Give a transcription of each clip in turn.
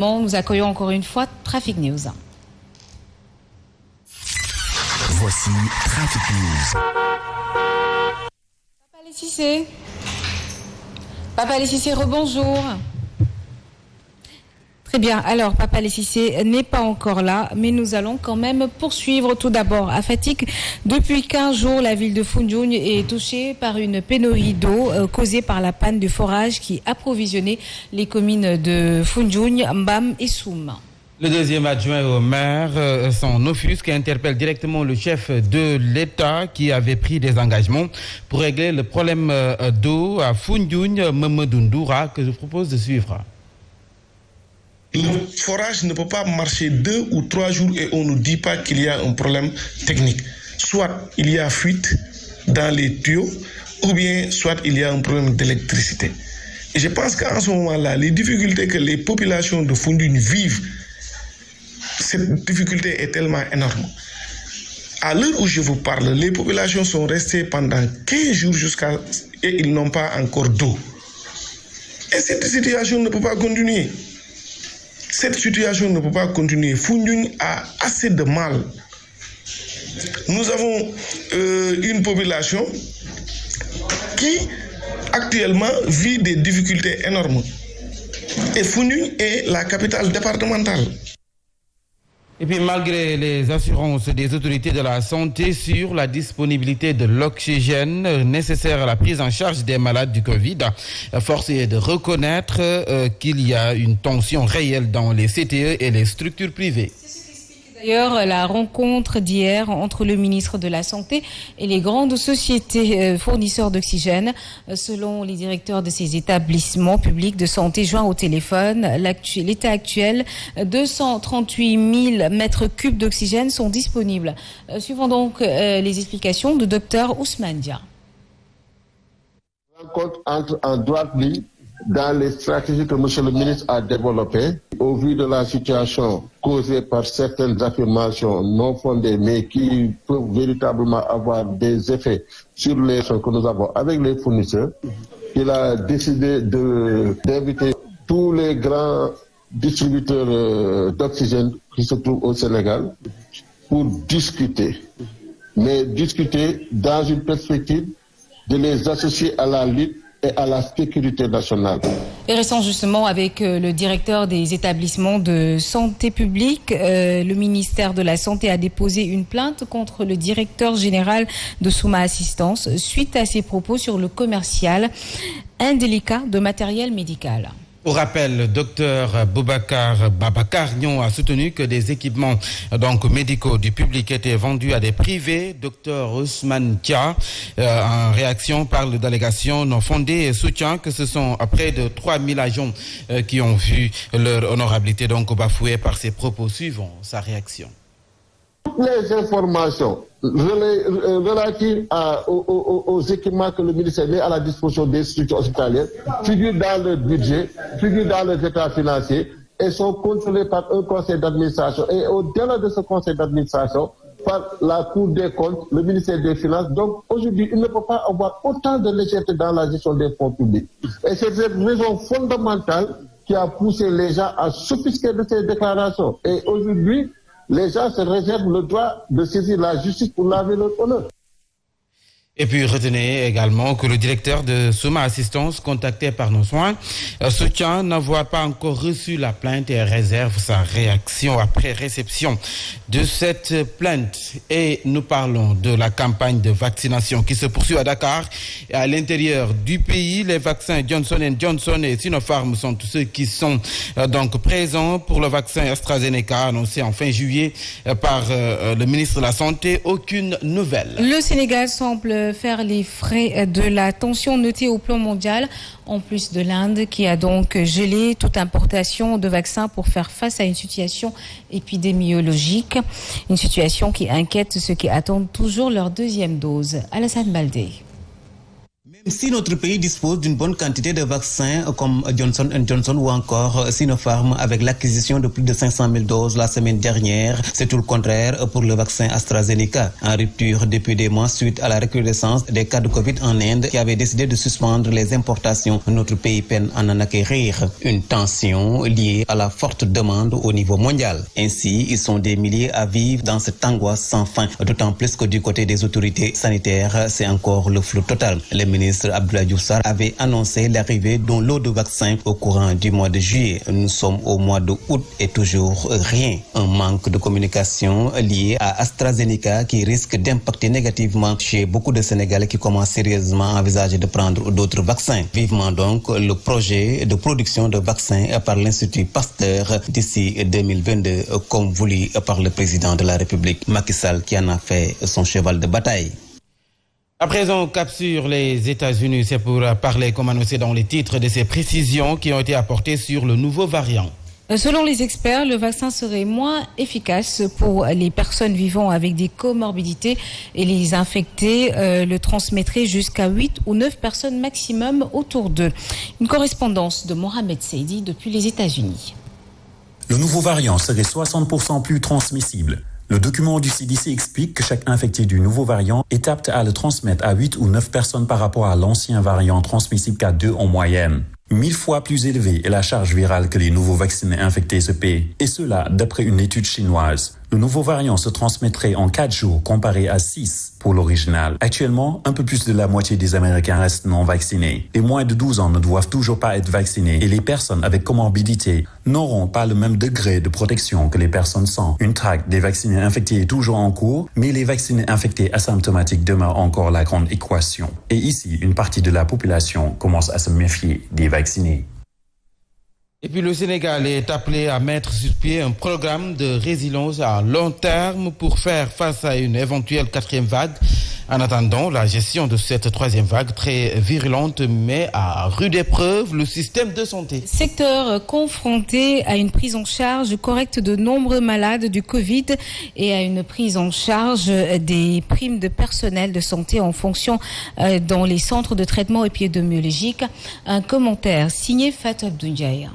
Nous accueillons encore une fois Trafic News. Voici Trafic News. Papa Lessissé, rebonjour. Très bien, alors Papa Lessissé n'est pas encore là, mais nous allons quand même poursuivre. Tout d'abord à Fatick. Depuis 15 jours, la ville de Foundiougne est touchée par une pénurie d'eau causée par la panne du forage qui approvisionnait les communes de Foundiougne, Mbam et Soum. Le deuxième adjoint au maire, son offusque, interpelle directement le chef de l'État qui avait pris des engagements pour régler le problème d'eau à Foundiougne, Mamadou Ndoura, que je propose de suivre. Le forage ne peut pas marcher 2 ou 3 jours et on ne nous dit pas qu'il y a un problème technique. Soit il y a fuite dans les tuyaux, ou bien soit il y a un problème d'électricité. Et je pense qu'en ce moment-là, les difficultés que les populations de Foundiougne vivent, cette difficulté est tellement énorme. À l'heure où je vous parle, les populations sont restées pendant 15 jours et ils n'ont pas encore d'eau. Et cette situation ne peut pas continuer. Cette situation ne peut pas continuer. Foundiougne a assez de mal. Nous avons une population qui actuellement vit des difficultés énormes. Et Foundiougne est la capitale départementale. Et puis malgré les assurances des autorités de la santé sur la disponibilité de l'oxygène nécessaire à la prise en charge des malades du Covid, force est de reconnaître qu'il y a une tension réelle dans les CTE et les structures privées. D'ailleurs, la rencontre d'hier entre le ministre de la Santé et les grandes sociétés fournisseurs d'oxygène. Selon les directeurs de ces établissements publics de santé joints au téléphone, l'état actuel, 238 000 mètres cubes d'oxygène sont disponibles. Suivons donc les explications de Dr Ousmane Dia. La rencontre entre en droite ligne dans les stratégies que M. le ministre a développées, au vu de la situation causée par certaines affirmations non fondées, mais qui peuvent véritablement avoir des effets sur les choses que nous avons avec les fournisseurs, il a décidé d'inviter tous les grands distributeurs d'oxygène qui se trouvent au Sénégal pour discuter, mais discuter dans une perspective de les associer à la lutte et à la sécurité nationale. Et restons justement avec le directeur des établissements de santé publique. Le ministère de la Santé a déposé une plainte contre le directeur général de Souma Assistance suite à ses propos sur le commercial indélicat de matériel médical. Pour rappel, le docteur Boubacar Babacar-Nion a soutenu que des équipements médicaux du public étaient vendus à des privés. Docteur Ousmane Dia, en réaction, parle d'allégations non fondées et soutient que ce sont près de 3000 agents qui ont vu leur honorabilité bafouée par ses propos. Suivons sa réaction. Toutes les informations relatives aux équipements que le ministère met à la disposition des structures hospitalières figurent dans le budget, figurent dans les états financiers et sont contrôlées par un conseil d'administration. Et au-delà de ce conseil d'administration, par la Cour des comptes, le ministère des Finances. Donc aujourd'hui, il ne peut pas avoir autant de légèreté dans la gestion des fonds publics. Et c'est cette raison fondamentale qui a poussé les gens à s'offusquer de ces déclarations. Et aujourd'hui, les gens se réservent le droit de saisir la justice pour laver leur honneur. Et puis retenez également que le directeur de Souma Assistance, contacté par nos soins, soutient n'avoir pas encore reçu la plainte et réserve sa réaction après réception de cette plainte. Et nous parlons de la campagne de vaccination qui se poursuit à Dakar et à l'intérieur du pays. Les vaccins Johnson & Johnson et Sinopharm sont tous ceux qui sont présents pour le vaccin AstraZeneca annoncé en fin juillet par le ministre de la Santé. Aucune nouvelle. Le Sénégal semble faire les frais de la tension notée au plan mondial, en plus de l'Inde qui a donc gelé toute importation de vaccins pour faire face à une situation épidémiologique, une situation qui inquiète ceux qui attendent toujours leur deuxième dose. Alassane Baldé. Mais Même si notre pays dispose d'une bonne quantité de vaccins comme Johnson & Johnson ou encore Sinopharm avec l'acquisition de plus de 500 000 doses la semaine dernière, c'est tout le contraire pour le vaccin AstraZeneca. En rupture depuis des mois suite à la recrudescence des cas de Covid en Inde qui avait décidé de suspendre les importations, notre pays peine à en acquérir. Une tension liée à la forte demande au niveau mondial. Ainsi, ils sont des milliers à vivre dans cette angoisse sans fin, d'autant plus que du côté des autorités sanitaires, c'est encore le flou total. Le ministre Abdoulaye Diouf Sarr avait annoncé l'arrivée d'un lot de vaccins au courant du mois de juillet. Nous sommes au mois de août et toujours rien. Un manque de communication lié à AstraZeneca qui risque d'impacter négativement chez beaucoup de Sénégalais qui commencent sérieusement à envisager de prendre d'autres vaccins. Vivement donc le projet de production de vaccins par l'Institut Pasteur d'ici 2022 comme voulu par le président de la République Macky Sall qui en a fait son cheval de bataille. À présent, cap sur les États-Unis, c'est pour parler, comme annoncé dans les titres, de ces précisions qui ont été apportées sur le nouveau variant. Selon les experts, le vaccin serait moins efficace pour les personnes vivant avec des comorbidités et les infectés le transmettraient jusqu'à 8 ou 9 personnes maximum autour d'eux. Une correspondance de Mohamed Seydi depuis les États-Unis. Le nouveau variant serait 60% plus transmissible. Le document du CDC explique que chaque infecté du nouveau variant est apte à le transmettre à 8 ou 9 personnes par rapport à l'ancien variant transmissible qu'à 2 en moyenne. 1000 fois plus élevée est la charge virale que les nouveaux vaccinés infectés se paient. Et cela d'après une étude chinoise. Le nouveau variant se transmettrait en 4 jours comparé à 6 pour l'original. Actuellement, un peu plus de la moitié des Américains restent non vaccinés. Les moins de 12 ans ne doivent toujours pas être vaccinés et les personnes avec comorbidité n'auront pas le même degré de protection que les personnes sans. Une traque des vaccinés infectés est toujours en cours, mais les vaccinés infectés asymptomatiques demeurent encore la grande équation. Et ici, une partie de la population commence à se méfier des vaccinés. Et puis le Sénégal est appelé à mettre sur pied un programme de résilience à long terme pour faire face à une éventuelle 4e vague. En attendant, la gestion de cette 3e vague très virulente met à rude épreuve le système de santé. Secteur confronté à une prise en charge correcte de nombreux malades du Covid et à une prise en charge des primes de personnel de santé en fonction dans les centres de traitement épidémiologique. Un commentaire signé Fatou Abdoundiaye.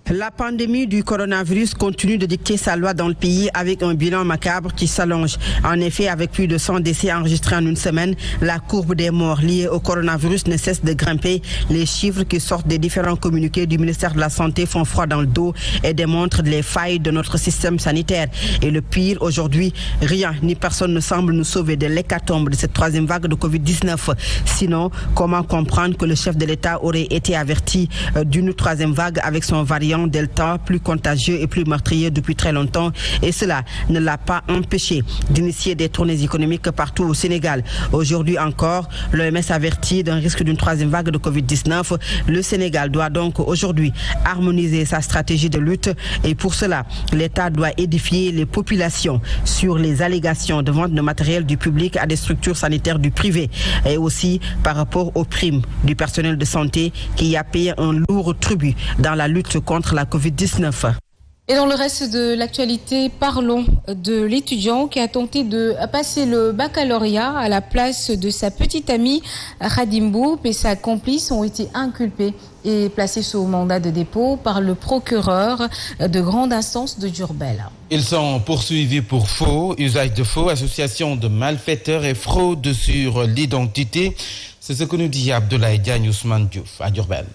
La pandémie du coronavirus continue de dicter sa loi dans le pays avec un bilan macabre qui s'allonge. En effet, avec plus de 100 décès enregistrés en une semaine, la courbe des morts liées au coronavirus ne cesse de grimper. Les chiffres qui sortent des différents communiqués du ministère de la Santé font froid dans le dos et démontrent les failles de notre système sanitaire. Et le pire, aujourd'hui, rien ni personne ne semble nous sauver de l'hécatombe de cette 3e vague de Covid-19. Sinon, comment comprendre que le chef de l'État aurait été averti d'une 3e vague avec son variant Delta, plus contagieux et plus meurtrier depuis très longtemps, et cela ne l'a pas empêché d'initier des tournées économiques partout au Sénégal. Aujourd'hui encore, l'OMS avertit d'un risque d'une 3e vague de Covid-19. Le Sénégal doit donc aujourd'hui harmoniser sa stratégie de lutte et pour cela, l'État doit édifier les populations sur les allégations de vente de matériel du public à des structures sanitaires du privé et aussi par rapport aux primes du personnel de santé qui a payé un lourd tribut dans la lutte contre la Covid-19. Et dans le reste de l'actualité, parlons de l'étudiant qui a tenté de passer le baccalauréat à la place de sa petite amie Khadim Boub et sa complice ont été inculpés et placés sous mandat de dépôt par le procureur de grande instance de Diourbel. Ils sont poursuivis pour faux, usage de faux, association de malfaiteurs et fraude sur l'identité. C'est ce que nous dit Abdoulaye Diagne Ousmane Diouf à Diourbel.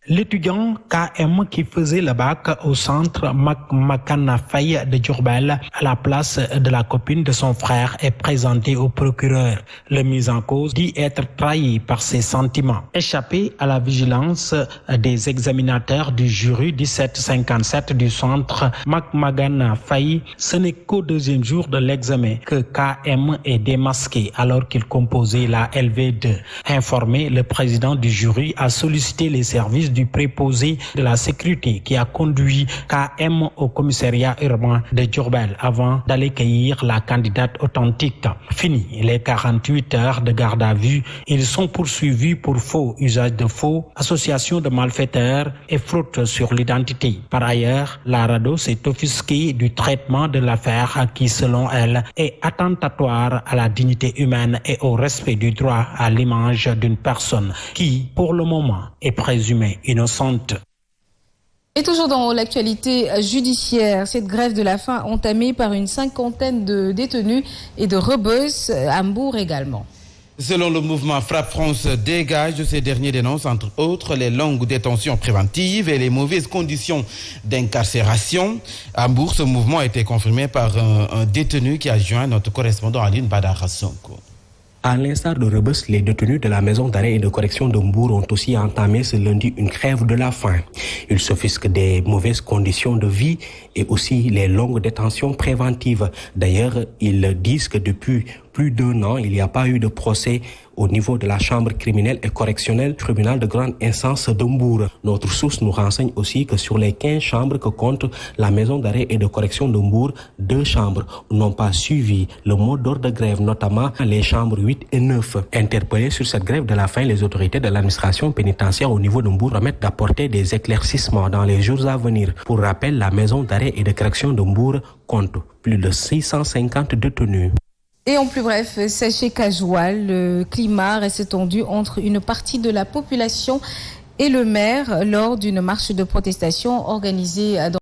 L'étudiant KM qui faisait le bac au centre Makana Faye de Diourbel à la place de la copine de son frère est présenté au procureur. Le mis en cause dit être trahi par ses sentiments. Échappé à la vigilance des examinateurs du jury 1757 du centre Makana Faye, ce n'est qu'au 2e jour de l'examen que KM est démasqué alors qu'il composait la LV2. Informé, le président du jury a sollicité les services l'expertise du préposé de la sécurité qui a conduit KM au commissariat urbain de Diourbel avant d'aller cueillir la candidate authentique. Fini les 48 heures de garde à vue, ils sont poursuivis pour faux usage de faux, association de malfaiteurs et fraude sur l'identité. Par ailleurs, la RADDHO s'est offusquée du traitement de l'affaire qui, selon elle, est attentatoire à la dignité humaine et au respect du droit à l'image d'une personne qui, pour le moment, est présumée innocente. Et toujours dans l'actualité judiciaire, cette grève de la faim entamée par une 50aine de détenus et de rebeux à Mbour également. Selon le mouvement Frappe France Dégage, ces derniers dénoncent entre autres les longues détentions préventives et les mauvaises conditions d'incarcération. À Mbour, ce mouvement a été confirmé par un détenu qui a joint notre correspondant Aline Badara Sonko. À l'instar de Rebeuss, les détenus de la maison d'arrêt et de correction de Mbour ont aussi entamé ce lundi une grève de la faim. Ils s'offusquent des mauvaises conditions de vie et aussi les longues détentions préventives. D'ailleurs, ils disent que depuis plus d'1 an, il n'y a pas eu de procès au niveau de la chambre criminelle et correctionnelle, tribunal de grande instance de Mbour. Notre source nous renseigne aussi que sur les 15 chambres que compte la maison d'arrêt et de correction de Mbour, 2 chambres n'ont pas suivi le mot d'ordre de grève, notamment les chambres 8 et 9. Interpellés sur cette grève de la faim, les autorités de l'administration pénitentiaire au niveau de Mbour promettent d'apporter des éclaircissements dans les jours à venir. Pour rappel, la maison d'arrêt et de correction de Mbour compte plus de 650 détenus. Et en plus bref, sachez qu'à Joal, le climat reste tendu entre une partie de la population et le maire lors d'une marche de protestation organisée dans